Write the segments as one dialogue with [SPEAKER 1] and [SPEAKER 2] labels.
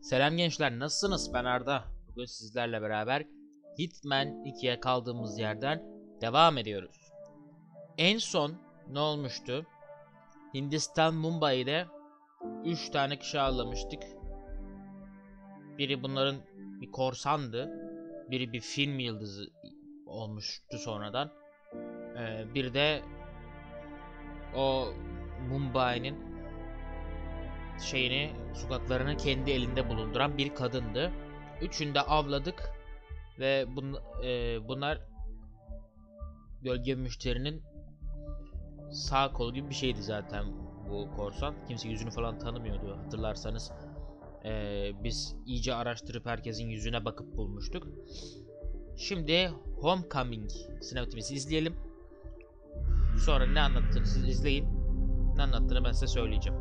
[SPEAKER 1] Selam gençler, nasılsınız? Ben Arda. Bugün sizlerle beraber Hitman 2'ye kaldığımız yerden devam ediyoruz. En son ne olmuştu? Hindistan Mumbai'de 3 tane kişi ağırlamıştık. Biri bunların bir korsandı. Biri bir film yıldızı olmuştu sonradan. Bir de o Mumbai'nin sokaklarını kendi elinde bulunduran bir kadındı. Üçünü de avladık ve bunlar gölge müşterinin sağ kolu gibi bir şeydi zaten bu korsan. Kimse yüzünü falan tanımıyordu, hatırlarsanız. Biz iyice araştırıp herkesin yüzüne bakıp bulmuştuk. Şimdi Homecoming sinematimizi izleyelim. Sonra ne anlattığını siz izleyin. Ne anlattığını ben size söyleyeceğim.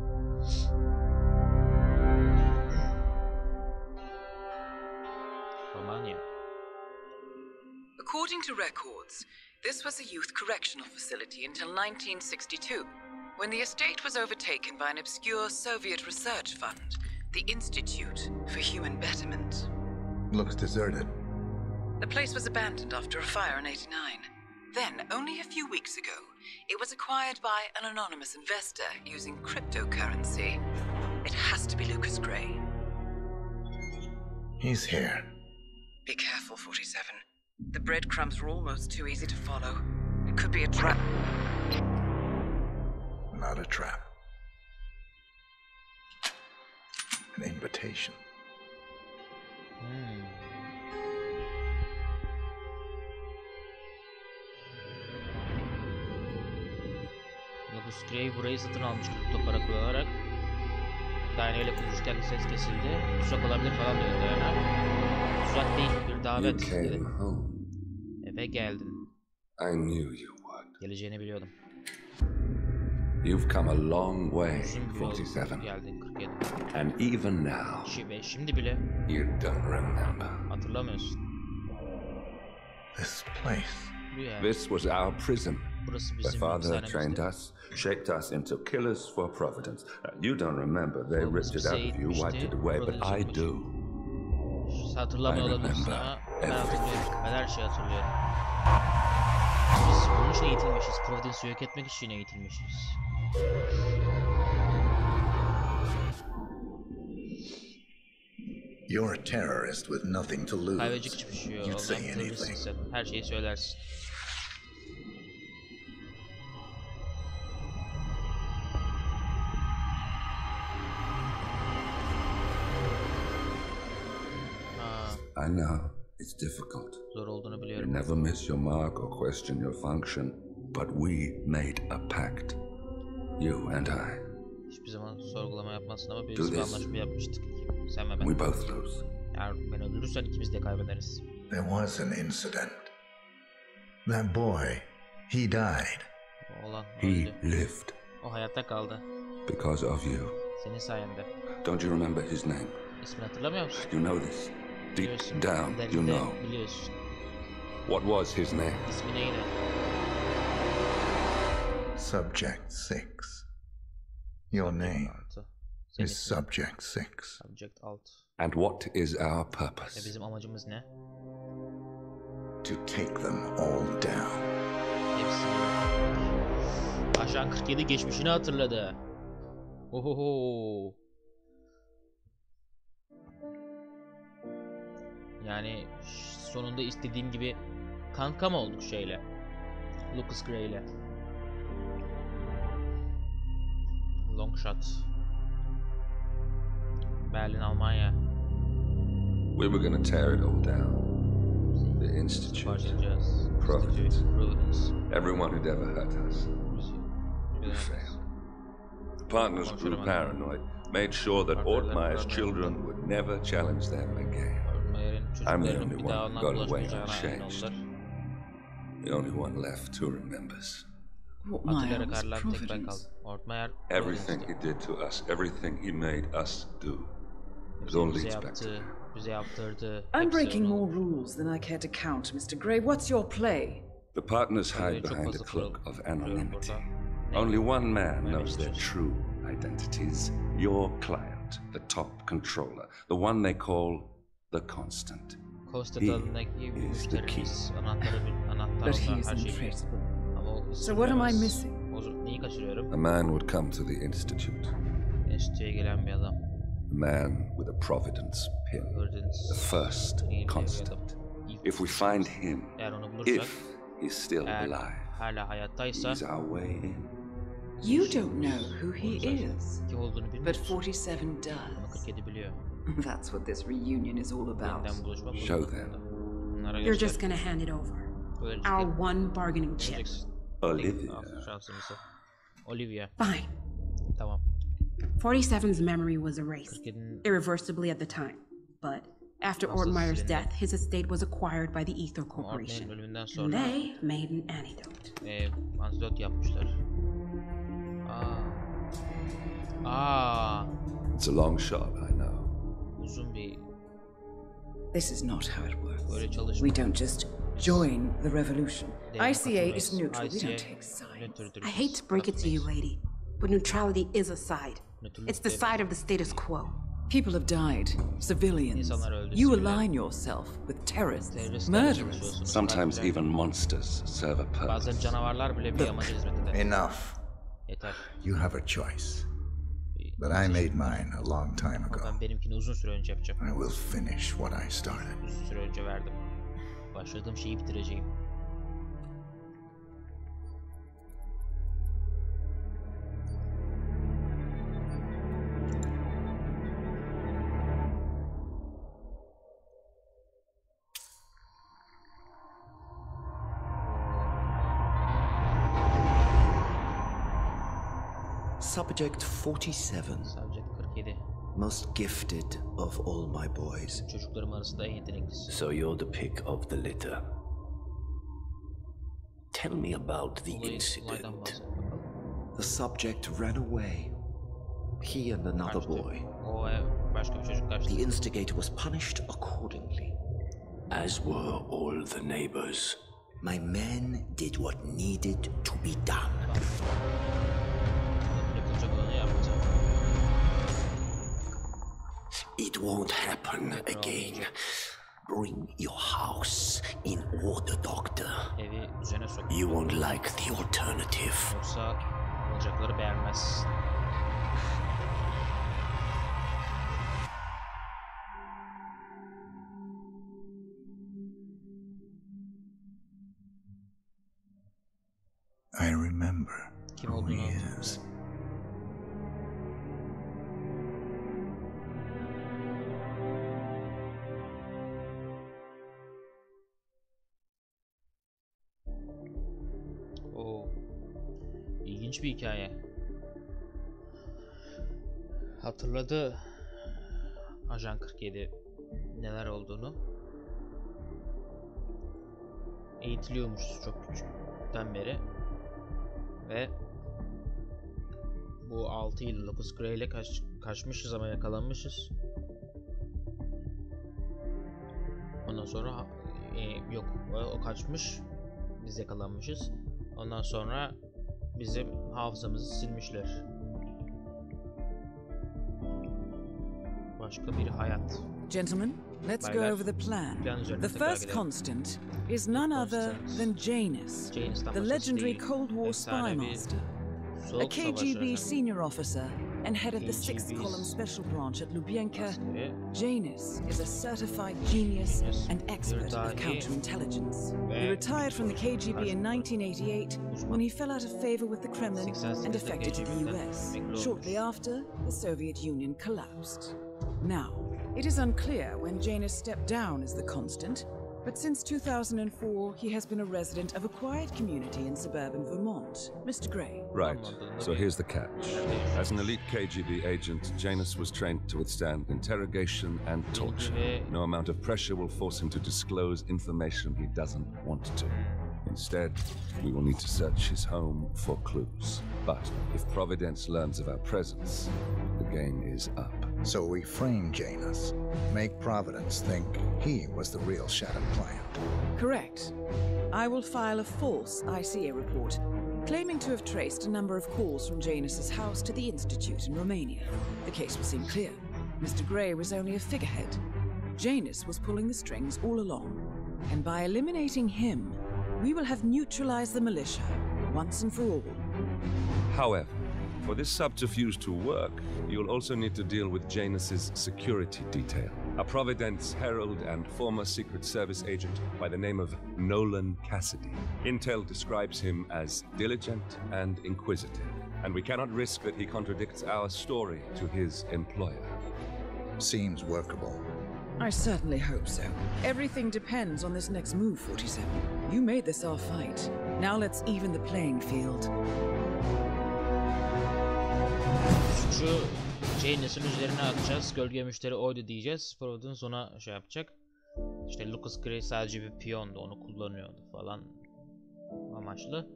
[SPEAKER 2] According to records, this was a youth correctional facility until 1962, when the estate was overtaken by an obscure Soviet research fund, the Institute for Human Betterment.
[SPEAKER 3] Looks deserted.
[SPEAKER 2] The place was abandoned after a fire in '89. Then, only a few weeks ago, it was acquired by an anonymous investor using cryptocurrency. It has to be Lucas Gray.
[SPEAKER 3] He's here.
[SPEAKER 2] Be careful, 47. The breadcrumbs are almost too easy to follow. It could be a trap.
[SPEAKER 3] Not a trap. An invitation.
[SPEAKER 1] Lucas Gray burayı satın almış kripto para kullanarak. Dayaneyle konuşurken ses kesildi. Tuzak olabilir falan diyor Dayana. Tuzak değil, bir davet dedi. Eve geldin.
[SPEAKER 4] I knew you would.
[SPEAKER 1] Geleceğini biliyordum.
[SPEAKER 4] You've come a long way,
[SPEAKER 1] Uzun bir yol
[SPEAKER 4] 47.
[SPEAKER 1] geldin 47.
[SPEAKER 4] And even now,
[SPEAKER 1] Ve şimdi bile
[SPEAKER 4] you don't remember.
[SPEAKER 1] hatırlamıyorsun.
[SPEAKER 3] This place.
[SPEAKER 1] Bu yer,
[SPEAKER 4] This was our prison.
[SPEAKER 1] burası
[SPEAKER 4] The
[SPEAKER 1] bizim
[SPEAKER 4] father trained
[SPEAKER 1] hapishanemizdi.
[SPEAKER 4] us, shaped us into killers for Providence. You don't remember. They ripped it out of you, wiped it away, but I do.
[SPEAKER 1] Hatırlamıyor
[SPEAKER 4] I
[SPEAKER 1] olabilirsin
[SPEAKER 4] remember
[SPEAKER 1] ama ben
[SPEAKER 4] everything.
[SPEAKER 1] hatırlıyorum. Ben her şeyi hatırlıyorum. Biz bunun için eğitilmişiz. Providence'ı yok etmek için eğitilmişiz.
[SPEAKER 3] You're a terrorist with nothing to lose.
[SPEAKER 1] Kaybedecek hiçbir şey yok.
[SPEAKER 3] You'd say
[SPEAKER 1] Allah'ım teröristsin
[SPEAKER 3] anything.
[SPEAKER 1] sen. Her şeyi söylersin.
[SPEAKER 4] I know it's difficult.
[SPEAKER 1] Zor olduğunu
[SPEAKER 4] You
[SPEAKER 1] biliyorum.
[SPEAKER 4] never miss your mark or question your function, but we made a pact. You and I.
[SPEAKER 1] Hiçbir zaman sorgulama yapmazsın ama
[SPEAKER 4] Do
[SPEAKER 1] biz bir
[SPEAKER 4] this.
[SPEAKER 1] anlaşma yapmıştık. Sen ve ben.
[SPEAKER 4] We both lose.
[SPEAKER 1] Eğer beni öldürürsen ikimiz de kaybederiz.
[SPEAKER 3] There was an incident. That boy, he died.
[SPEAKER 1] O oğlan
[SPEAKER 4] He
[SPEAKER 1] öldü.
[SPEAKER 4] lived
[SPEAKER 1] O hayatta kaldı.
[SPEAKER 4] because of you.
[SPEAKER 1] Senin sayende.
[SPEAKER 4] Don't you remember his name?
[SPEAKER 1] İsmini hatırlamıyor musun?
[SPEAKER 4] You know this. Deep
[SPEAKER 1] Biliyorsun.
[SPEAKER 4] down, you
[SPEAKER 1] Derinde
[SPEAKER 4] know.
[SPEAKER 1] biliyorsun.
[SPEAKER 4] What was his name?
[SPEAKER 1] İsmi neydi?
[SPEAKER 3] Subject 6. Your name
[SPEAKER 1] 6. Senin
[SPEAKER 3] is
[SPEAKER 1] ismin.
[SPEAKER 3] Subject 6.
[SPEAKER 1] Subject 6.
[SPEAKER 4] And what is our
[SPEAKER 1] Ve
[SPEAKER 4] purpose?
[SPEAKER 1] bizim amacımız ne?
[SPEAKER 3] To take them all down.
[SPEAKER 1] Hepsini. Aşağı 47 geçmişini hatırladı. Ohoho. Yani sonunda istediğim gibi kanka mı olduk şeyle? Lucas Gray ile. Long shot. Berlin, Almanya.
[SPEAKER 4] We were going to tear it all down. The Institute,
[SPEAKER 1] Parçalayacağız.
[SPEAKER 4] Providence.
[SPEAKER 1] Institute, Providence.
[SPEAKER 4] Everyone who'd ever hurt us. We
[SPEAKER 1] Bizi-
[SPEAKER 4] failed. The partners grew paranoid, made sure that Ortmeyer's children would never challenge them again.
[SPEAKER 1] Ortmeyer'in
[SPEAKER 4] I'm the
[SPEAKER 1] çocuklarının
[SPEAKER 4] only
[SPEAKER 1] bir
[SPEAKER 4] one
[SPEAKER 1] daha
[SPEAKER 4] who
[SPEAKER 1] ondan
[SPEAKER 4] got away
[SPEAKER 1] bulaşmayacağına emin
[SPEAKER 4] unchanged.
[SPEAKER 1] oldular.
[SPEAKER 4] The only one left who remembers.
[SPEAKER 2] Ortmeyer
[SPEAKER 1] Hatırlayarak
[SPEAKER 2] was
[SPEAKER 1] ayrılan tek ben
[SPEAKER 2] Providence.
[SPEAKER 1] kaldım. Ortmeyer
[SPEAKER 4] Everything
[SPEAKER 1] Providence'ti.
[SPEAKER 4] he did to us, everything he made us do, it all
[SPEAKER 1] Bize
[SPEAKER 4] leads back to
[SPEAKER 1] yaptı,
[SPEAKER 4] him.
[SPEAKER 1] bize yaptırdı.
[SPEAKER 5] I'm
[SPEAKER 1] Hepsi
[SPEAKER 5] breaking
[SPEAKER 1] onun.
[SPEAKER 5] more rules than I care to count, Mr. Gray. What's your play?
[SPEAKER 4] The partners
[SPEAKER 1] Tabii
[SPEAKER 4] hide
[SPEAKER 1] çok
[SPEAKER 4] behind a
[SPEAKER 1] fazla
[SPEAKER 4] cloak of
[SPEAKER 1] kuruyorum
[SPEAKER 4] anonymity.
[SPEAKER 1] burada.
[SPEAKER 4] Only one man
[SPEAKER 1] Öyle
[SPEAKER 4] knows their
[SPEAKER 1] geçiyoruz.
[SPEAKER 4] true identities, your client. Lieutenant, the top controller, the one they call the Constant.
[SPEAKER 1] Constant
[SPEAKER 4] He
[SPEAKER 1] adındaki bir
[SPEAKER 4] is the key.
[SPEAKER 1] müşterimiz. Anahtar
[SPEAKER 5] But he
[SPEAKER 1] onda
[SPEAKER 5] is
[SPEAKER 1] her şeyi biliyor.
[SPEAKER 5] untraceable.
[SPEAKER 1] Ama o
[SPEAKER 5] So what am I
[SPEAKER 1] sürülemez.
[SPEAKER 5] missing?
[SPEAKER 1] Neyi kaçırıyorum?
[SPEAKER 4] A man would come to the Institute.
[SPEAKER 1] Enstitüye gelen bir adam.
[SPEAKER 4] A man with a Providence pin. The first Constant. If we find him,
[SPEAKER 1] Eğer onu bulursak,
[SPEAKER 4] if he's still
[SPEAKER 1] eğer
[SPEAKER 4] alive,
[SPEAKER 1] hala hayattaysa,
[SPEAKER 4] he's our way in.
[SPEAKER 5] You don't know who he is,
[SPEAKER 1] kim olduğunu
[SPEAKER 5] but
[SPEAKER 1] bilmiyoruz.
[SPEAKER 5] 47
[SPEAKER 1] Ama
[SPEAKER 5] does.
[SPEAKER 1] 47 biliyor.
[SPEAKER 5] That's what this reunion is all about.
[SPEAKER 1] Yeniden buluşmak
[SPEAKER 4] Show
[SPEAKER 1] buluşmak
[SPEAKER 4] them.
[SPEAKER 1] burada. Bunlara
[SPEAKER 6] You're
[SPEAKER 1] göster.
[SPEAKER 6] just gonna hand it over.
[SPEAKER 1] Böylelikle
[SPEAKER 6] Our one bargaining chip.
[SPEAKER 1] göreceksin.
[SPEAKER 4] Olivia.
[SPEAKER 1] Al şansımızı. Olivia.
[SPEAKER 6] Fine.
[SPEAKER 1] Tamam.
[SPEAKER 6] 47's memory was erased
[SPEAKER 1] 47'nin
[SPEAKER 6] irreversibly at the time, but after Ortmeyer's death, his estate was acquired by the Ether
[SPEAKER 1] Ortmeyer'in
[SPEAKER 6] Corporation.
[SPEAKER 1] ölümünden
[SPEAKER 6] And
[SPEAKER 1] sonra
[SPEAKER 6] they made an antidote.
[SPEAKER 1] antidot yapmışlar. Aa,
[SPEAKER 4] It's a long shot, I know.
[SPEAKER 1] uzun bir
[SPEAKER 5] This is not how it works.
[SPEAKER 1] böyle çalışma.
[SPEAKER 5] We don't just join the revolution.
[SPEAKER 1] Devlete
[SPEAKER 5] ICA is
[SPEAKER 1] katılmayız.
[SPEAKER 5] neutral. We
[SPEAKER 1] ICA
[SPEAKER 5] don't take sides.
[SPEAKER 1] nötrdür,
[SPEAKER 6] I hate to break it to you, lady, but neutrality is a side. It's the side of the status quo.
[SPEAKER 5] People have died. Civilians.
[SPEAKER 1] İnsanlar öldü,
[SPEAKER 5] You
[SPEAKER 1] siviller.
[SPEAKER 5] align yourself with terrorists,
[SPEAKER 1] Teröristlerle
[SPEAKER 5] murderers.
[SPEAKER 1] çalışıyorsunuz.
[SPEAKER 4] Sometimes
[SPEAKER 1] katiller.
[SPEAKER 4] even monsters serve a purpose.
[SPEAKER 1] Bazen canavarlar bile bir amaca hizmet eder.
[SPEAKER 3] Enough.
[SPEAKER 1] Yeter.
[SPEAKER 3] You have a choice. But I made mine a long time
[SPEAKER 1] Ama
[SPEAKER 3] ago.
[SPEAKER 1] ben benimkini uzun süre önce yapacağım.
[SPEAKER 3] I will finish what I started.
[SPEAKER 1] Uzun süre önce verdim. Başladığım şeyi bitireceğim.
[SPEAKER 7] Subject 47,
[SPEAKER 1] Subject 47.
[SPEAKER 7] most gifted of all my boys.
[SPEAKER 1] Çocuklarım arasında en yeteneklisi.
[SPEAKER 7] So you're the pick of the litter. Tell me about the
[SPEAKER 1] Olaydan
[SPEAKER 7] incident.
[SPEAKER 1] bahset bakalım.
[SPEAKER 7] The subject ran away. He and another
[SPEAKER 1] Kaçtı.
[SPEAKER 7] boy.
[SPEAKER 1] O ve başka bir çocuk kaçtı.
[SPEAKER 7] The instigator was punished accordingly, as were all the neighbors. My men did what needed to be done.
[SPEAKER 1] Yapılacak olanı yaptı.
[SPEAKER 7] It won't happen again. Bring your house in order, Doctor.
[SPEAKER 1] Evi düzene sok.
[SPEAKER 7] You won't like the alternative.
[SPEAKER 1] Yoksa olacakları beğenmez.
[SPEAKER 3] I remember
[SPEAKER 1] Kim
[SPEAKER 3] who
[SPEAKER 1] olduğunu
[SPEAKER 3] he
[SPEAKER 1] hatırlıyorum.
[SPEAKER 3] is.
[SPEAKER 1] Oo. İlginç bir hikaye. Hatırladı Ajan 47 neler olduğunu. Eğitiliyormuşuz çok küçükten beri. Ve bu 6 yıl Locus Grey ile kaçmışız ama yakalanmışız. Ondan sonra yok o kaçmış, biz yakalanmışız. Ondan sonra bizim hafızamızı silmişler. Başka bir hayat.
[SPEAKER 5] Gentlemen, let's go
[SPEAKER 1] Baylar,
[SPEAKER 5] over the plan.
[SPEAKER 1] plan üzerine
[SPEAKER 5] The
[SPEAKER 1] tekrar
[SPEAKER 5] first
[SPEAKER 1] gidelim.
[SPEAKER 5] constant is none other than Janus,
[SPEAKER 1] Janus'tan
[SPEAKER 5] the
[SPEAKER 1] başkası
[SPEAKER 5] legendary
[SPEAKER 1] değil.
[SPEAKER 5] Cold War spy
[SPEAKER 1] Efsanevi
[SPEAKER 5] master, a
[SPEAKER 1] Soğuk Savaş
[SPEAKER 5] KGB
[SPEAKER 1] ajanı.
[SPEAKER 5] senior officer and head of the 6th
[SPEAKER 1] KGB
[SPEAKER 5] Column Special Branch at Lubyanka.
[SPEAKER 1] Askeri
[SPEAKER 5] Janus is a certified genius
[SPEAKER 1] Genius,
[SPEAKER 5] and expert
[SPEAKER 1] bir
[SPEAKER 5] of
[SPEAKER 1] dahi
[SPEAKER 5] counterintelligence.
[SPEAKER 1] ve
[SPEAKER 5] He retired from the KGB in 1988 when he fell out of favor with the Kremlin and
[SPEAKER 1] 88'de
[SPEAKER 5] defected to the
[SPEAKER 1] KGB'den
[SPEAKER 5] US.
[SPEAKER 1] emekli
[SPEAKER 5] Shortly
[SPEAKER 1] olmuş.
[SPEAKER 5] after, the Soviet Union collapsed. Now, it is unclear when Janus stepped down as the constant, but since 2004, he has been a resident of a quiet community in suburban Vermont. Mr. Gray.
[SPEAKER 4] Right. So here's the catch. As an elite KGB agent, Janus was trained to withstand interrogation and torture. No amount of pressure will force him to disclose information he doesn't want to. Instead, we will need to search his home for clues. But if Providence learns of our presence, the game is up.
[SPEAKER 3] So we frame Janus, make Providence think he was the real Shadow client.
[SPEAKER 5] Correct. I will file a false ICA report, claiming to have traced a number of calls from Janus's house to the Institute in Romania. The case will seem clear. Mr. Gray was only a figurehead. Janus was pulling the strings all along. And by eliminating him, we will have neutralized the militia once and for all.
[SPEAKER 4] However, for this subterfuge to work, you'll also need to deal with Janus's security detail. A Providence herald and former Secret Service agent by the name of Nolan Cassidy. Intel describes him as diligent and inquisitive, and we cannot risk that he contradicts our story to his employer.
[SPEAKER 3] Seems workable.
[SPEAKER 5] I certainly hope so. Everything depends on this next move, 47. You made this our fight. Now let's even the playing field.
[SPEAKER 1] Suçu Janus'un üzerine atacağız. Gölge müşteri oydu diyeceğiz. Providence ona şey yapacak. İşte Lucas Gray sadece bir piyondu, onu kullanıyordu falan amaçlı.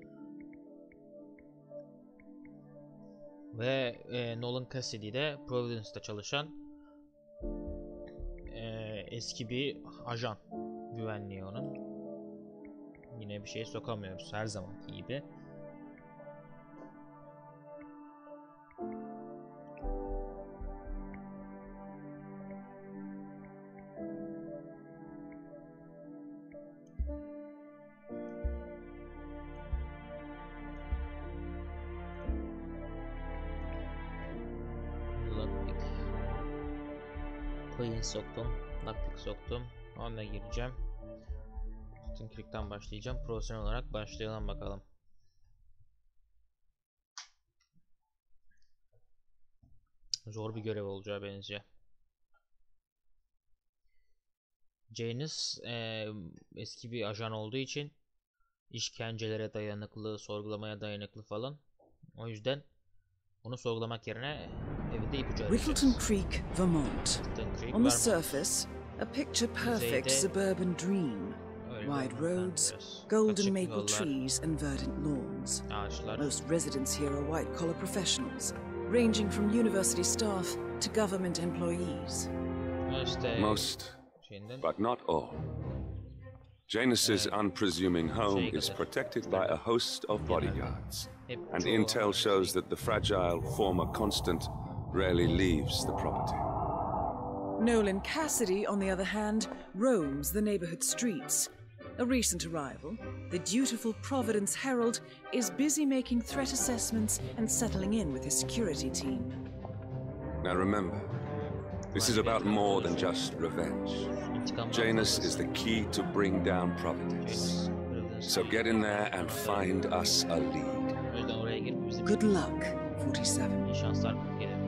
[SPEAKER 1] Ve Nolan Cassidy de Providence'da çalışan eski bir ajan. Güvenliği onun. Yine bir şey sokamıyoruz her zamanki gibi. Coin soktum, naklik soktum. Onunla gireceğim. Tinker'den başlayacağım. Profesyonel olarak başlayalım bakalım. Zor bir görev olacağı benziyor. Janus eski bir ajan olduğu için işkencelere dayanıklı, sorgulamaya dayanıklı falan. O yüzden onu sorgulamak yerine evinde ipucu arayacağız.
[SPEAKER 5] Whittleton Creek, Vermont. On the surface, a picture-perfect suburban dream. Wide roads, golden maple trees and verdant lawns. Most residents here are white-collar professionals, ranging from university staff to government employees.
[SPEAKER 4] Most, but not all. Janus's unpresuming home is protected by a host of bodyguards, and intel shows that the fragile former constant rarely leaves the property.
[SPEAKER 5] Nolan Cassidy, on the other hand, roams the neighborhood streets. A recent arrival, the dutiful Providence Herald is busy making threat assessments and settling in with his security team.
[SPEAKER 4] Now remember, this is about more than just revenge. Janus is the key to bring down Providence. So get in there and find us a lead.
[SPEAKER 5] Good luck, 47.
[SPEAKER 1] İyi şanslar 47.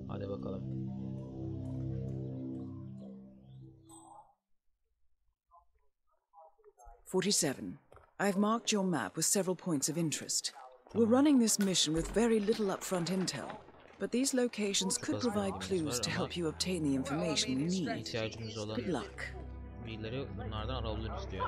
[SPEAKER 1] Hadi bakalım.
[SPEAKER 5] I've marked your map with several points of interest. We're running this mission with very little upfront intel, but these locations could provide clues to help you obtain the information you need.
[SPEAKER 1] İhtiyacımız olan
[SPEAKER 5] Good luck.
[SPEAKER 1] bilgileri bunlardan alabiliriz diyor.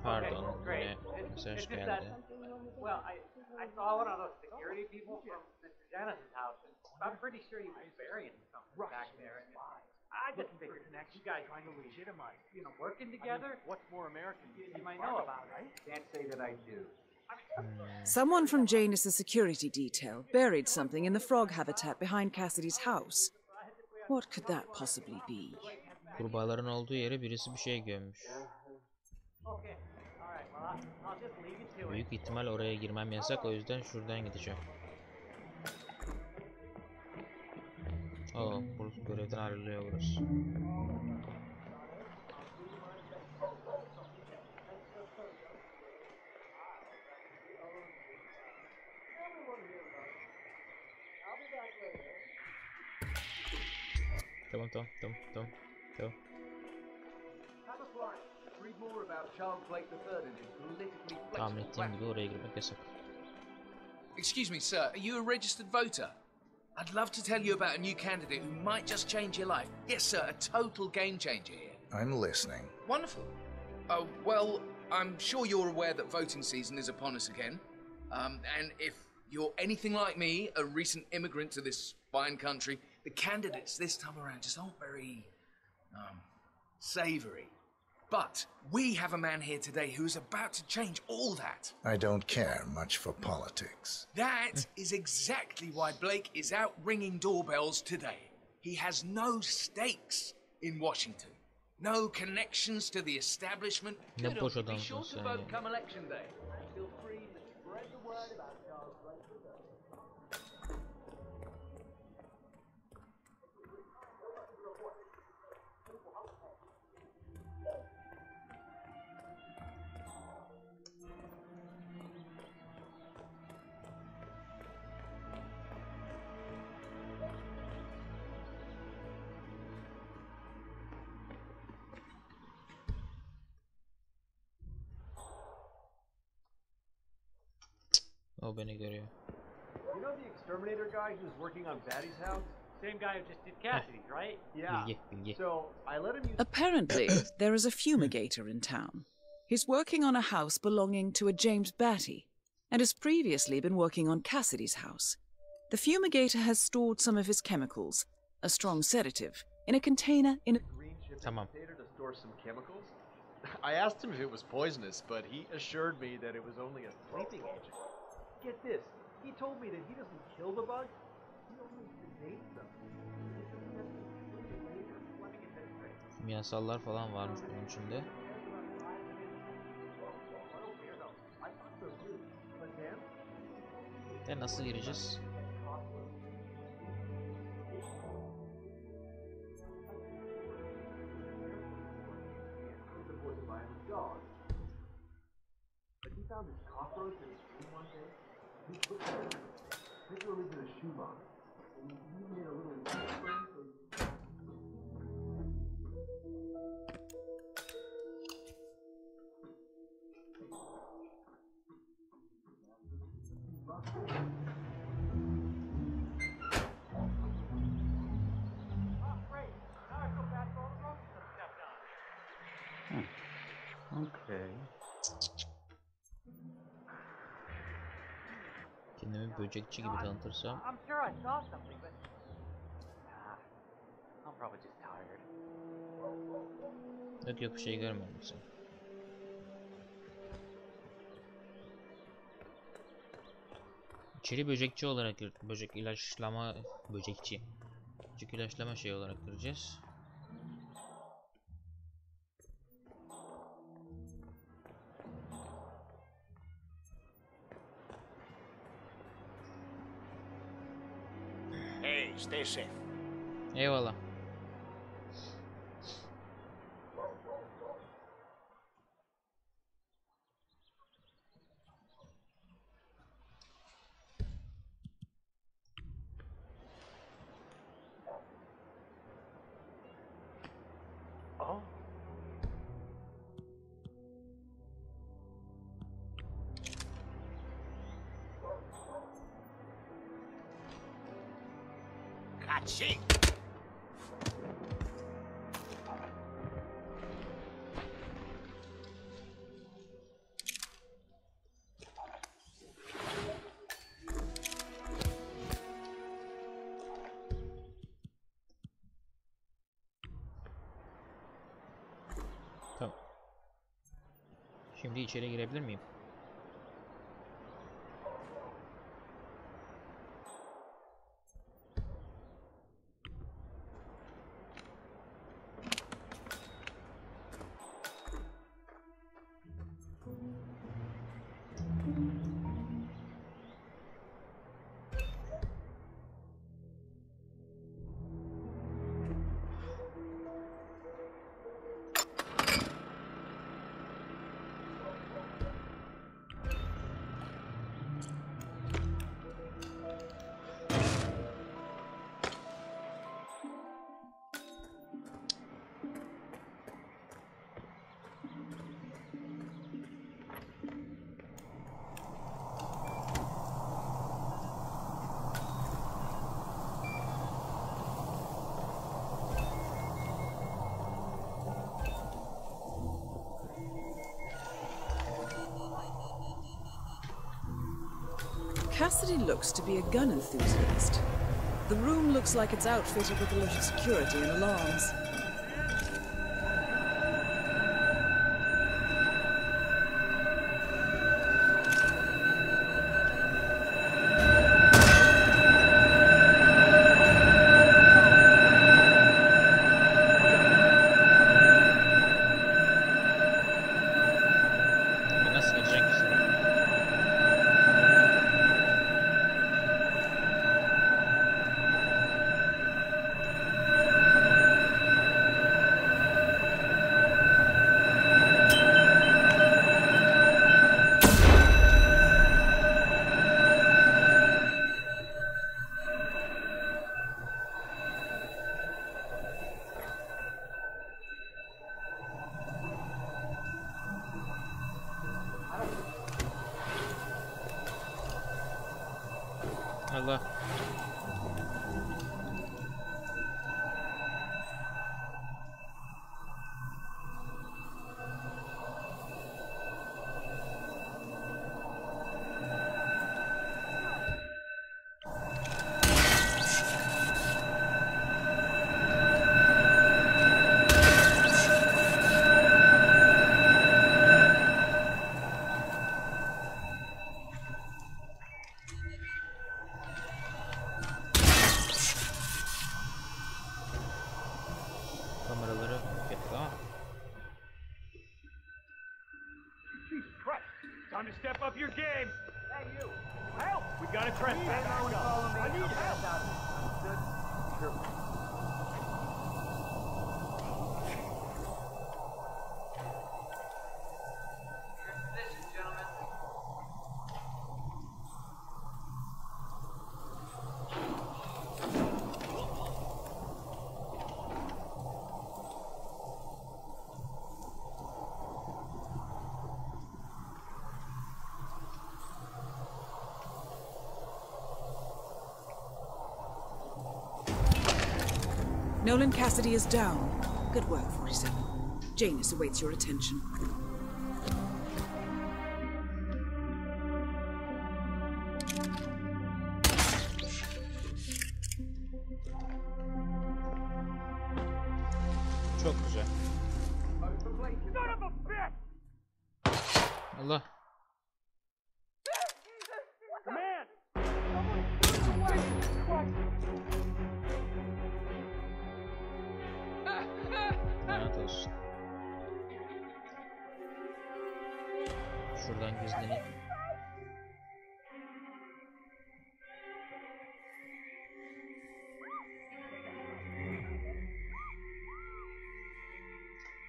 [SPEAKER 1] Pardon, yine mesaj geldi.
[SPEAKER 8] Well, I saw one of those security people from Mr. Janus's house, and I'm pretty sure he was burying something back there. And I just figured you guys trying to legitimize, working together. I mean, what's more American? You might know about it, right? Can't say that I do.
[SPEAKER 5] Someone from Janus's security detail buried something in the frog habitat behind Cassidy's house. What could that possibly be?
[SPEAKER 1] Kurbağaların olduğu yere birisi bir şey gömmüş. Büyük ihtimal oraya girmem yasak, o yüzden şuradan gideceğim. Burası görevden ayrılıyor burası. Tamam. Tahmin ettiğim gibi oraya girmek yasak.
[SPEAKER 9] Excuse me, sir. Are you a registered voter? I'd love to tell you about a new candidate who might just change your life. Yes, sir. A total game changer here.
[SPEAKER 3] I'm listening.
[SPEAKER 9] Wonderful. Oh, well, I'm sure you're aware that voting season is upon us again. And if you're anything like me, a recent immigrant to this fine country, the candidates this time around just aren't very, savory. But we have a man here today who's about to change all that.
[SPEAKER 3] I don't care much for politics.
[SPEAKER 9] That is exactly why Blake is out ringing doorbells today. He has no stakes in Washington. No connections to the establishment.
[SPEAKER 1] Ne boş
[SPEAKER 9] Be
[SPEAKER 1] adamsın
[SPEAKER 9] sure
[SPEAKER 1] sen
[SPEAKER 9] to
[SPEAKER 1] ya.
[SPEAKER 9] vote come election day.
[SPEAKER 8] Feel free to spread the word about Charles right to go.
[SPEAKER 1] O beni görüyor.
[SPEAKER 8] You know the exterminator guy who's working on Batty's house? Same guy who just did Cassidy's, right? Yeah.
[SPEAKER 1] Bilge.
[SPEAKER 8] So I let him use.
[SPEAKER 5] Apparently, there is a fumigator in town. He's working on a house belonging to a James Batty, and has previously been working on Cassidy's house. The fumigator has stored some of his chemicals, a strong sedative, in a container in a
[SPEAKER 8] Green shipping
[SPEAKER 1] Tamam.
[SPEAKER 8] container to store some chemicals. I asked him if it was poisonous, but he assured me that it was only a sleeping agent. Get this, he told me that he doesn't kill the bugs, he only sedates them.
[SPEAKER 1] Kimyasallar falan varmış bunun içinde. De nasıl gireceğiz?
[SPEAKER 8] But he found this cockroach in his room one day. He put it literally to the shoebox. And he made a little spring so
[SPEAKER 10] Okay.
[SPEAKER 1] Kendimi böcekçi gibi tanıtırsam.
[SPEAKER 8] I'm sure I saw something, but I'm probably just tired.
[SPEAKER 1] Yok yok bir şey görmedim sen. İçeri böcekçi olarak böcek ilaçlama böcekçi. Böcek ilaçlama şey olarak gireceğiz.
[SPEAKER 10] Hey, stay safe.
[SPEAKER 1] Eyvallah.
[SPEAKER 8] Oh.
[SPEAKER 10] Catchy.
[SPEAKER 1] Tamam. Şimdi içeri girebilir miyim?
[SPEAKER 5] Cassidy looks to be a gun enthusiast. The room looks like it's outfitted with a lot of security and alarms.
[SPEAKER 1] Allah. Kameraları getir ha.
[SPEAKER 11] Jesus Christ! Time to step up your game. Hey, you! Help! We got a trespass. I need help. Understood? Sure.
[SPEAKER 5] Nolan Cassidy is down. Good work, 47. Janus awaits your attention.
[SPEAKER 1] Çok güzel. Allah. Lanet olsun. Şuradan gizleneyim.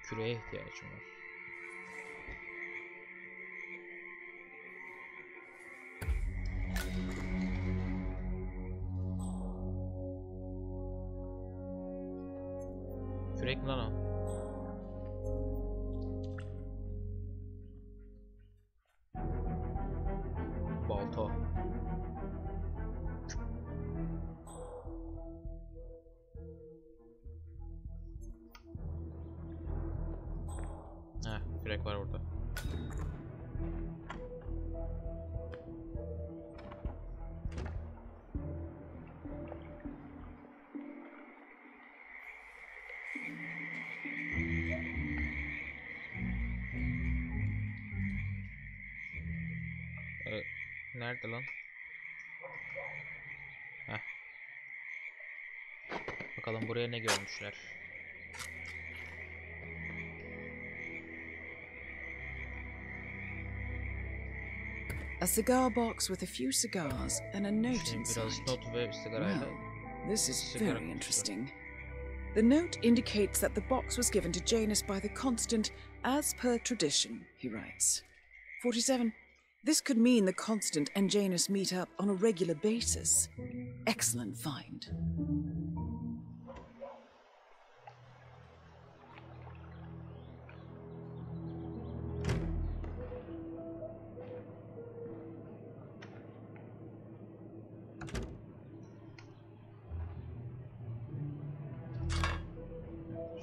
[SPEAKER 1] Küreye ihtiyacım var. Kürek mi lan o? Balta. Heh, kürek var burada. Nerede lan? Heh. Bakalım buraya ne görmüşler.
[SPEAKER 5] A cigar box with a few cigars and a note inside.
[SPEAKER 1] Biraz not ve sigarayla.
[SPEAKER 5] Well, this is very interesting. The note indicates that the box was given to Janus by the Constant as per tradition, he writes. 47. This could mean the Constant and Janus meet up on a regular basis. Excellent find.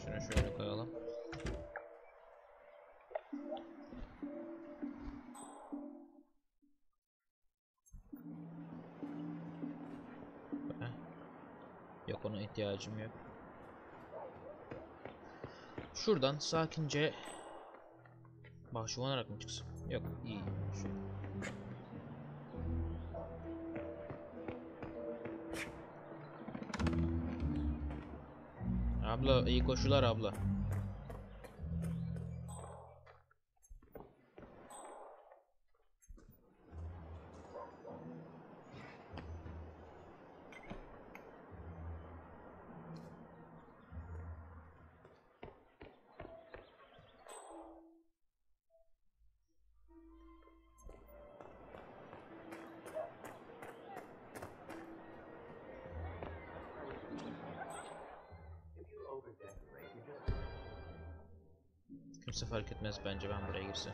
[SPEAKER 1] Şunu şöyle koyalım. Buna ihtiyacım yok. Şuradan sakince başvurarak mı çıksın? Yok, iyi. Abla, iyi koşular abla. Kimse fark etmez bence ben buraya girsem.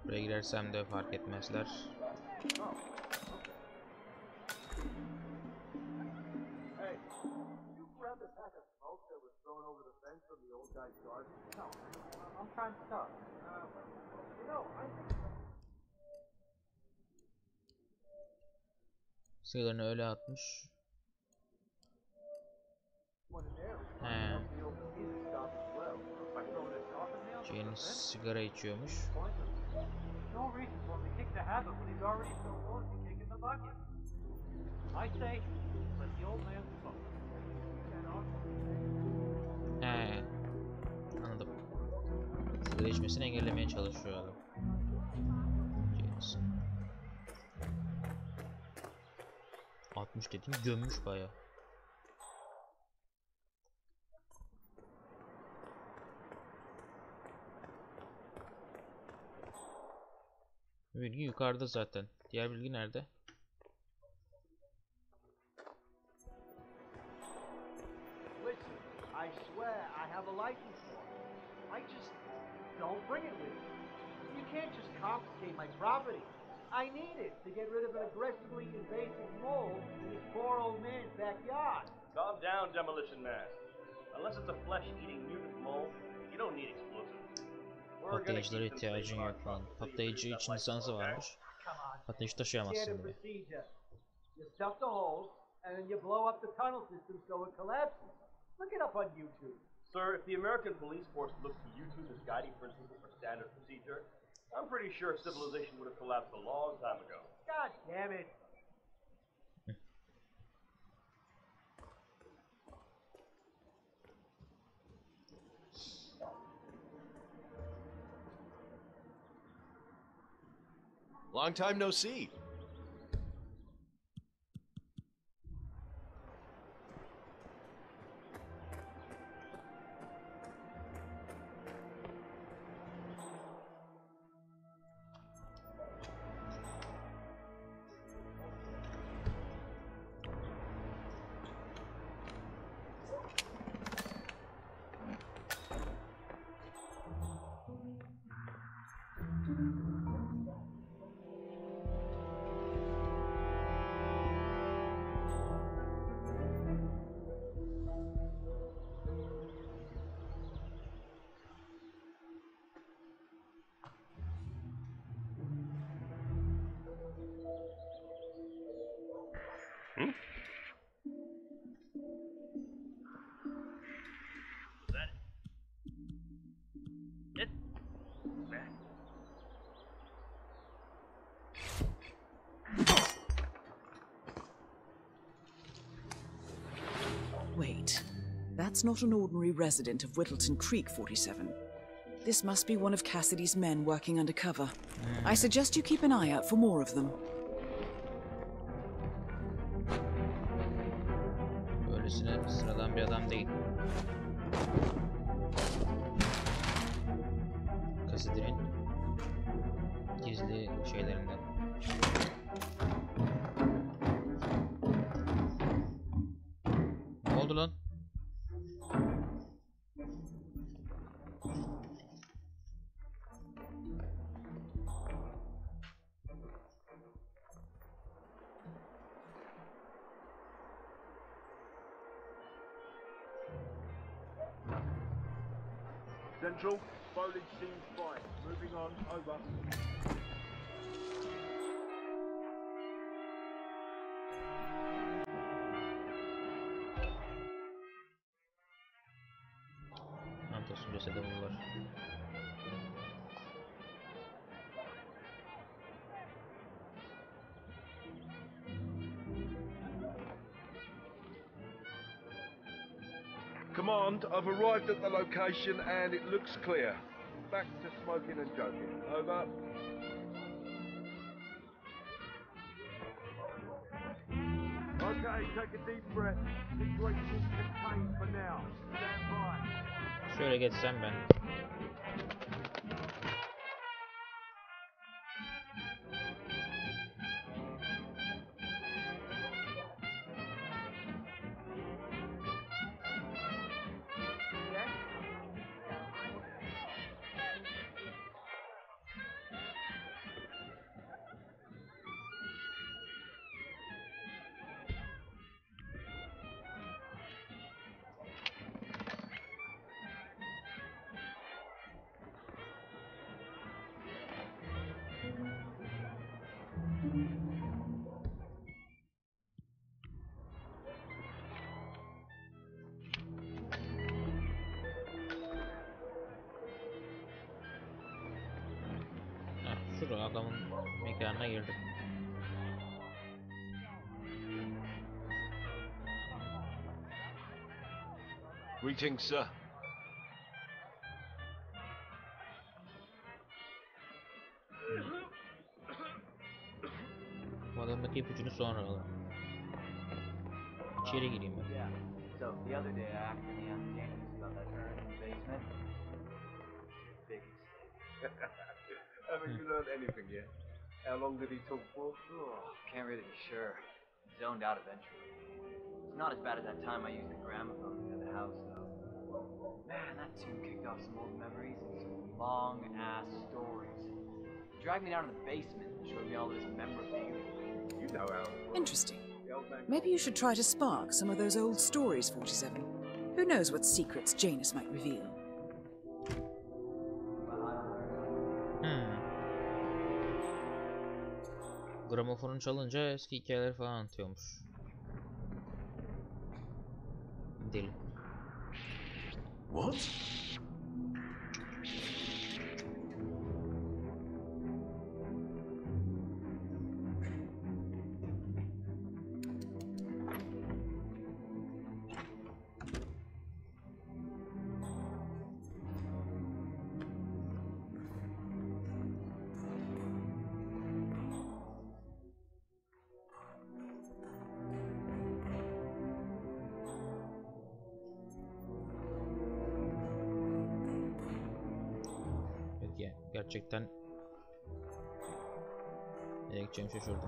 [SPEAKER 1] Buraya girersem de fark etmezler. Sigaralarını öyle atmış. Jane sigara içiyormuş.
[SPEAKER 8] No reason for him to kick the habit when he's already so close to kicking the bucket. I say, let the old man smoke.
[SPEAKER 1] Anladım. Sigara içmesini engellemeye çalışıyor adam. James. 60 dedim, gömmüş bayağı. Bilgi yukarıda zaten. Diğer bilgi nerede?
[SPEAKER 11] Listen, I swear I have a license for it. I just don't bring it with me. You can't just confiscate my property. I need it to get rid of an aggressively invasive mole in this poor old man's backyard.
[SPEAKER 10] Calm down, Demolition Man. Unless it's a flesh-eating mutant mole, you don't need explosives.
[SPEAKER 1] Patlayıcılara ihtiyacın yok falan. Patlayıcı için lisansı varmış. Patlayıcı taşıyamazsın bile.
[SPEAKER 11] You stuff the holes and then you blow up the tunnel system so it collapses. Look it up on YouTube.
[SPEAKER 10] Sir, if the American police force looks to YouTube as guiding principles for standard procedure, I'm pretty sure civilization would have collapsed a long time ago.
[SPEAKER 11] God damn it.
[SPEAKER 12] Long time no see.
[SPEAKER 5] Wait, that's not an ordinary resident of Whittleton Creek, 47. This must be one of Cassidy's men working undercover. I suggest you keep an eye out for more of them.
[SPEAKER 1] Böylesine sıradan bir adam değil. Cassidy'nin gizli şeylerinden. Ne oldu lan?
[SPEAKER 10] Central, foliage seems fine. Moving on, over.
[SPEAKER 1] Mantık süresi de var.
[SPEAKER 10] Command, I've arrived at the location and it looks clear. Back to smoking and joking. Over. Okay, take a deep breath. Situation contained for now. Stand by.
[SPEAKER 1] Şöyle geçsem ben. Şurada adamın mekanına girdim.
[SPEAKER 12] Greetings, sir.
[SPEAKER 1] Bu adamdaki ipucunu sonra alalım. İçeri gireyim ben.
[SPEAKER 13] Yeah. So the other day I acted the uncanny about that urn in the basement. Big mistake.
[SPEAKER 10] Haven't you learned anything yet? How long did he talk for?
[SPEAKER 13] Oh, can't really be sure. Zoned out eventually. It's not as bad as that time I used the gramophone near the house, though. Man, that tune kicked off some old memories and some long-ass stories. He dragged me down to the basement and showed me all this memorabilia.
[SPEAKER 10] You know how.
[SPEAKER 5] Interesting. Maybe you should try to spark some of those old stories, 47. Who knows what secrets Janus might reveal?
[SPEAKER 1] Gramofonu çalınca eski hikayeler falan anlatıyormuş. Deli.
[SPEAKER 3] What?
[SPEAKER 1] Gerçekten nereye gideceğimi şaşırdım.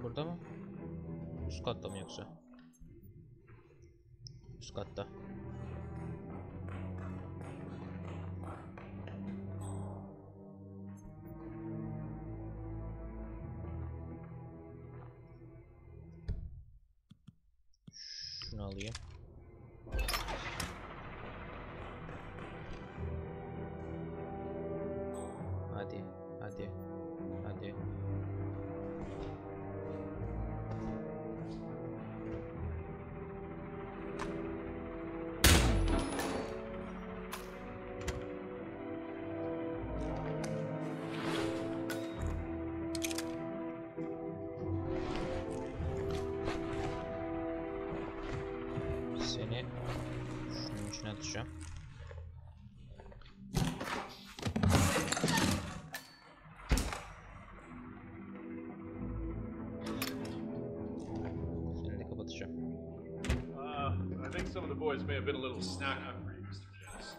[SPEAKER 1] Burada mı? Üst katta mı yoksa? Üst katta. Şunu alayım. Hadi, hadi, hadi. Seni şunun içine atacağım. Seni de kapatacağım.
[SPEAKER 12] I think some of the boys may have been a little snack hungry, Mr. Janice.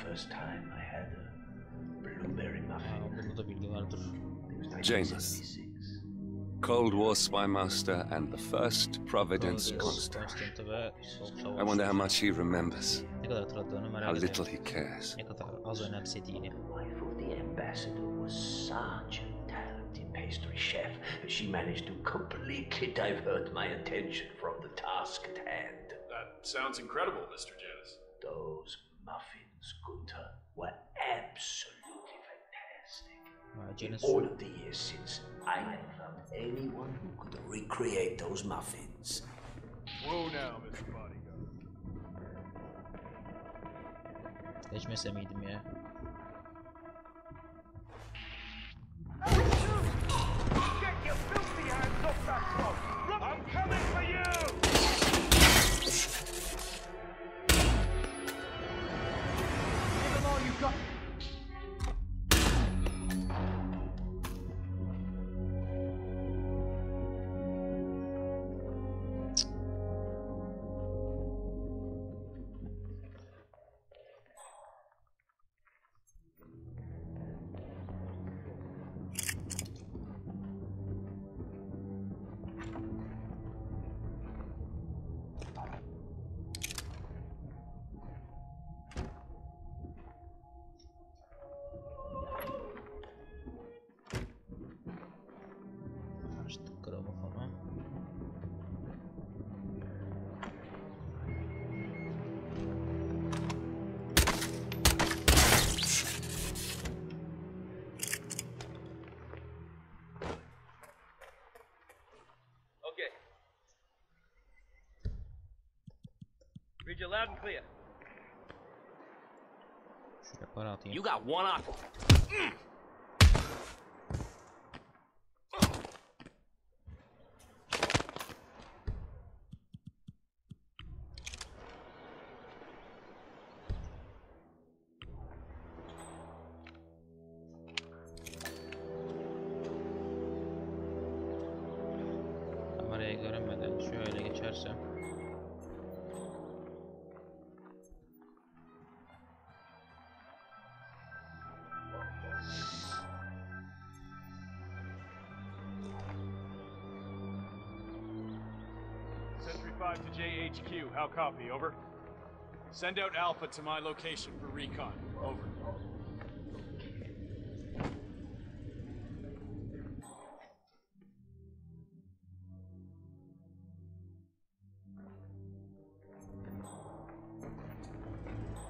[SPEAKER 7] first time I had a blueberry muffin.
[SPEAKER 1] Bunda da bilgi vardır.
[SPEAKER 4] Janus, Cold War spy master and the first Providence constant. I wonder how much he remembers.
[SPEAKER 1] Ne kadar hatırladığını merak
[SPEAKER 4] How
[SPEAKER 1] ediyorum.
[SPEAKER 4] little he cares.
[SPEAKER 1] Ne kadar az önemsediğini.
[SPEAKER 7] The wife of the ambassador was such a talented pastry chef. She managed to completely divert my attention from the task at hand.
[SPEAKER 12] That sounds incredible, Mr. Janus.
[SPEAKER 7] Those muffins, Gunther, were absolutely fantastic. In all of the years since, I haven't found anyone who could recreate those muffins.
[SPEAKER 12] Whoa now, Mr. Bodyguard.
[SPEAKER 1] Geçmese miydim ya?
[SPEAKER 12] Get your filthy hands off that clock! I'm coming for you!
[SPEAKER 11] Give them all you got.
[SPEAKER 1] Açtık gramofonu.
[SPEAKER 10] Okay. Read you loud and clear.
[SPEAKER 1] Şuraya para atayım.
[SPEAKER 10] You got one op.
[SPEAKER 1] Kameraya görünmeden şöyle geçersem.
[SPEAKER 12] Sentry 5 to JHQ, how copy, over? Send out Alpha to my location for recon, over.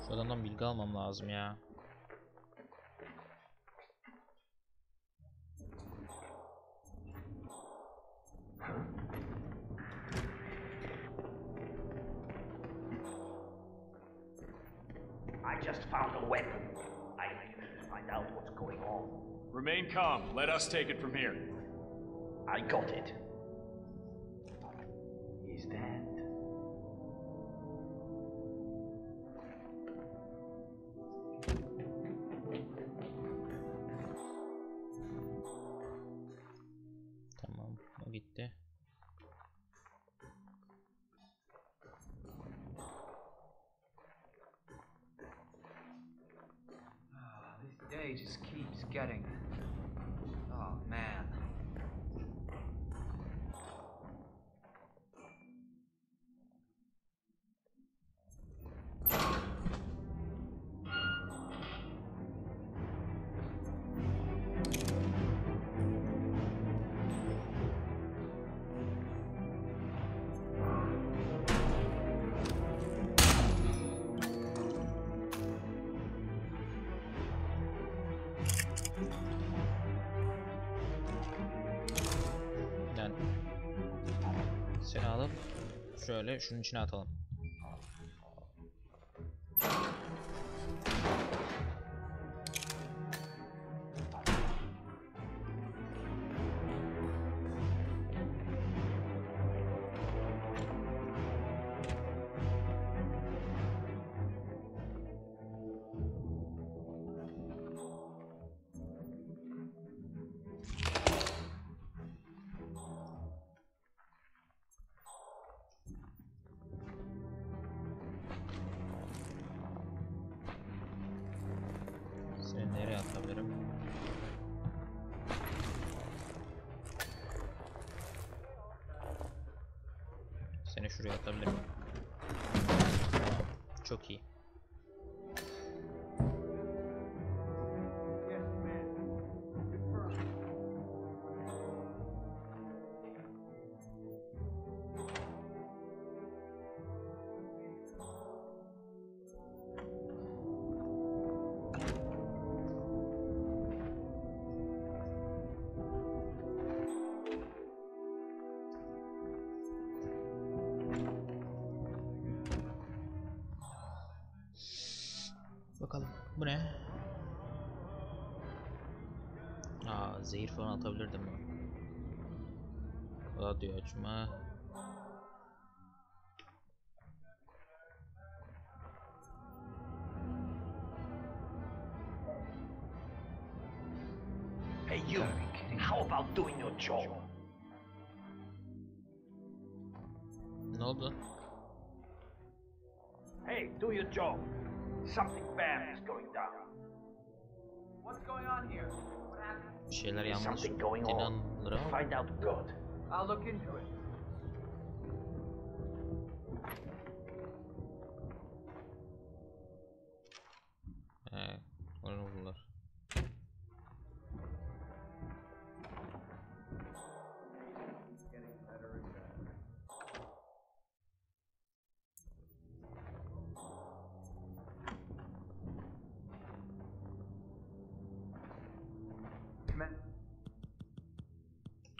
[SPEAKER 1] Şu adamdan bilgi almam lazım ya.
[SPEAKER 7] I just found a weapon. I need to find out what's going on.
[SPEAKER 12] Remain calm, let us take it from here.
[SPEAKER 7] I got it. Is that...
[SPEAKER 1] Tamam, o gitti.
[SPEAKER 13] This day just keeps getting... Oh, man.
[SPEAKER 1] Yani seni alıp şöyle şunun içine atalım. Seni nereye atabilirim? Seni şuraya atabilirim. Tamam. Çok iyi. Bakalım bu ne? Aa, zehir falan atabilirdim ben. Radyo açma.
[SPEAKER 7] Hey you, how about doing your job?
[SPEAKER 1] Ne oldu?
[SPEAKER 7] Hey, do your job. Something bad is going down.
[SPEAKER 13] What's going on here? What happened?
[SPEAKER 1] Bir şeyler
[SPEAKER 7] There's
[SPEAKER 1] yanlış.
[SPEAKER 7] something going on.
[SPEAKER 1] İnanılır ama.
[SPEAKER 7] Find out good.
[SPEAKER 13] I'll look into it.
[SPEAKER 1] Onu buldular.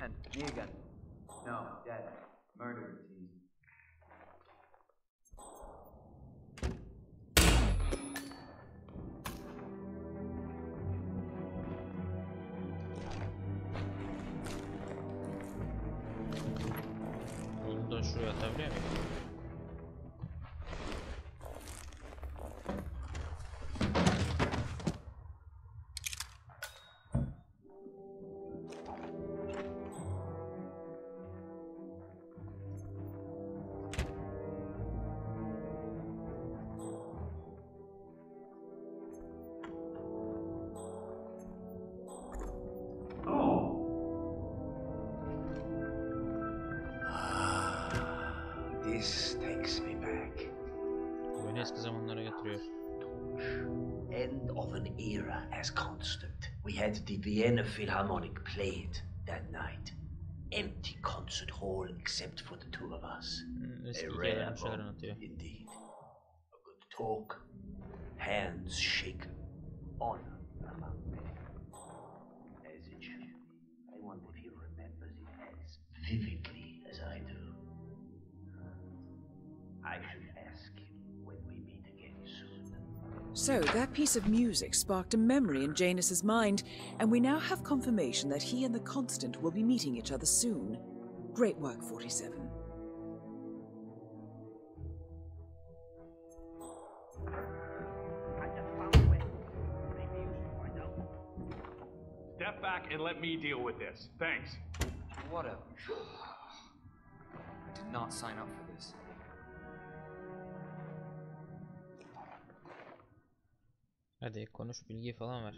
[SPEAKER 13] And me again. No, dead. Murder routine.
[SPEAKER 1] Onu da şuraya atabiliyor muyum?
[SPEAKER 7] This takes me back.
[SPEAKER 1] Beni eski zamanlara getiriyor.
[SPEAKER 7] End of an era as constant. We had the Vienna Philharmonic play it that night. Empty concert hall except for the two of us. A rare moment indeed. A good talk, hands shaken, honor among men. As it should be. I wonder if he remembers it as vividly as I do. I should ask him when we meet again soon.
[SPEAKER 5] So, that piece of music sparked a memory in Janus's mind, and we now have confirmation that he and the Constant will be meeting each other soon. Great work, 47.
[SPEAKER 12] Step back and let me deal with this. Thanks.
[SPEAKER 13] Whatever. I did not sign up for this.
[SPEAKER 1] Hadi konuş, bilgi falan ver.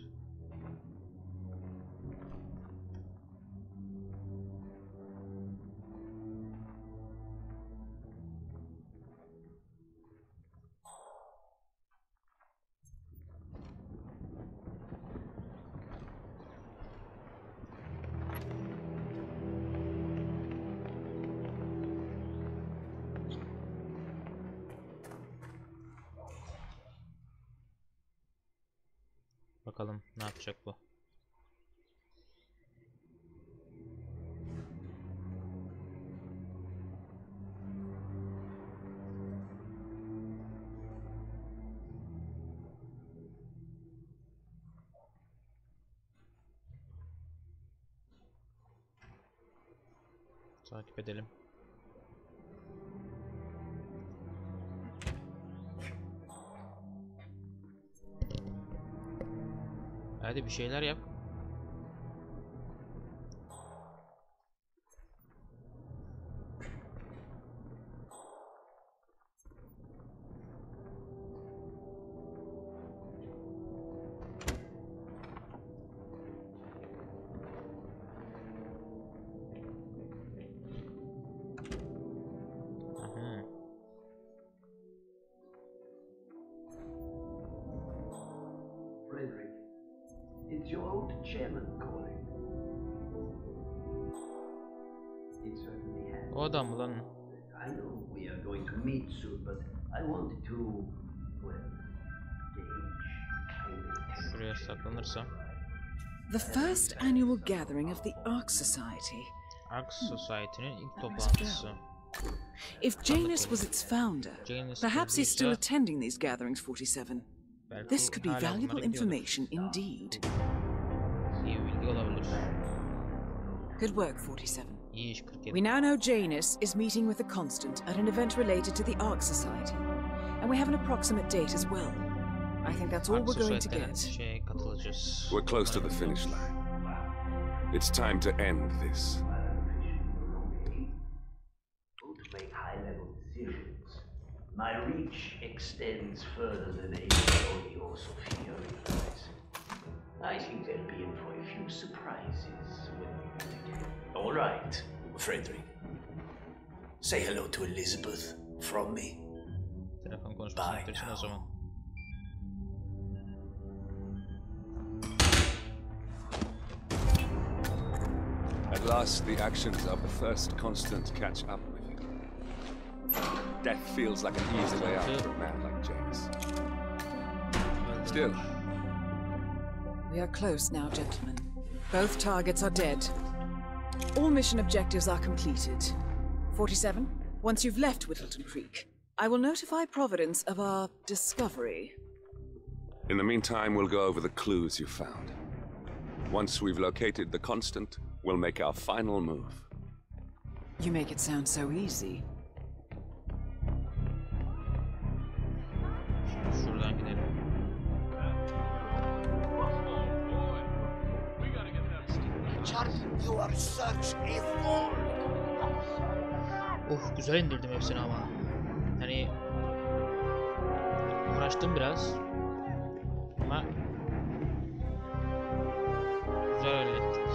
[SPEAKER 1] Bakalım ne yapacak bu. Takip edelim. Hadi bir şeyler yap.
[SPEAKER 7] Frederick. It's your old chairman calling. It certainly has.
[SPEAKER 1] O adam mı lan?
[SPEAKER 7] I know we are going to meet soon, but I wanted to, well, gauge.
[SPEAKER 1] Şuraya saklanırsam.
[SPEAKER 5] The first annual gathering of the Ark Society.
[SPEAKER 1] Ark Society'nin ilk toplantısı.
[SPEAKER 5] If Janus was its founder, perhaps he's still attending these gatherings, 47. This could be valuable information indeed.
[SPEAKER 1] İyi bilgi olabilir.
[SPEAKER 5] Good work, 47.
[SPEAKER 1] İyi iş 47.
[SPEAKER 5] We now know Janus is meeting with the Constant at an event related to the Ark Society. And we have an approximate date as well. I think that's all we're going to get.
[SPEAKER 1] Şeye katılacağız.
[SPEAKER 4] We're close to the finish line. It's time to end this.
[SPEAKER 7] To make high-level decisions. My reach extends further than Amy or Sophia realize. I think they'll be in for a few surprises when we meet again. All right, Frederick. Say hello to Elizabeth from me.
[SPEAKER 1] Telefon konuşmasını bitirsin o zaman.
[SPEAKER 4] At last, the actions of the first Constant catch up with you. Death feels like an easy way out for a man like Janus. Still.
[SPEAKER 5] We are close now, gentlemen. Both targets are dead. All mission objectives are completed. 47, once you've left Whittleton Creek, I will notify Providence of our discovery.
[SPEAKER 4] In the meantime, we'll go over the clues you found. Once we've located the Constant, we'll make our final move.
[SPEAKER 5] You make it sound so easy.
[SPEAKER 1] Şuradan gidelim. Oh, güzel indirdim hepsini ama. Hani uğraştım biraz. Ama güzel hallettik.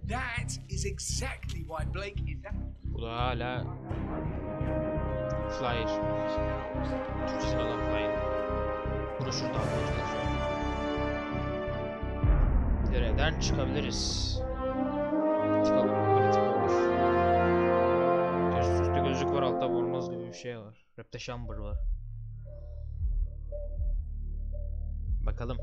[SPEAKER 9] That is exactly why Blake is that.
[SPEAKER 1] Bu da hala flyer. Türkçesine olan flyer. Broşür dağıtmaya çalışıyor. Görevden çıkabiliriz. Çıkalım. Politik olur. Üstte gözlük var, altta bornoz gibi bir şey var. Rapte chamber var. Bakalım.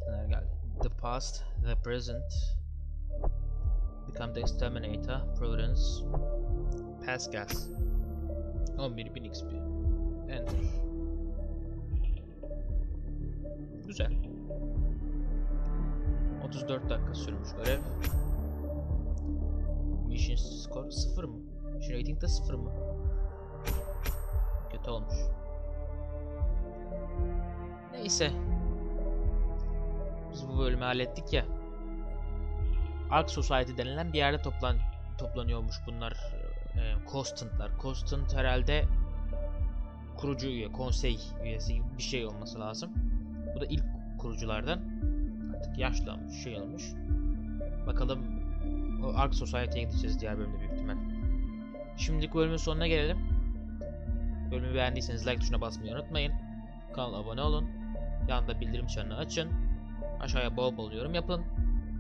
[SPEAKER 1] Neler geldi? The past, the present. Become the exterminator, Providence. Pass gas. 11.000 XP. Enter. Güzel. 34 dakika sürmüş görev. Mission score 0 mı? Mission rating de 0 mı? Kötü olmuş. Neyse. Biz bu bölümü hallettik ya. Ark Society denilen bir yerde toplanıyormuş bunlar. Constant'lar. Constant herhalde kurucu üye, konsey üyesi gibi bir şey olması lazım. Bu da ilk kuruculardan. Artık yaşlanmış, şey olmuş. Bakalım o Ark Society'ye gideceğiz diğer bölümde büyük ihtimal. Şimdilik bölümün sonuna gelelim. Bölümü beğendiyseniz like tuşuna basmayı unutmayın. Kanala abone olun. Yanında bildirim çanını açın. Aşağıya bol bol yorum yapın.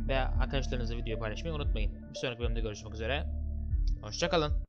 [SPEAKER 1] Ve arkadaşlarınızla videoyu paylaşmayı unutmayın. Bir sonraki bölümde görüşmek üzere. Hoşça kalın.